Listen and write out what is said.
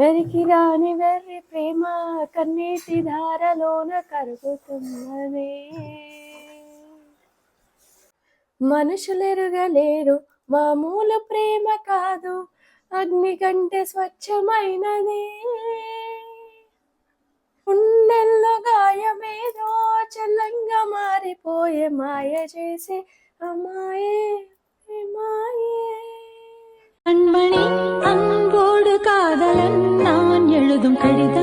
కొందరికి రాని వెర్రి ప్రేమ కన్నీటి ధారలోన కరుగుతున్నదే. మనుషులెరుగలేరు మామూలు ప్రేమ కాదు, అగ్ని కంటే స్వచ్ఛమైనది. గుండెల్లో గాయమేదో చల్లంగా మారిపోయే మాయ చేసే అమ్మాయే மாயே. கண்மணி அன்போடு காதலன் நான் எழுதும் கடிதம்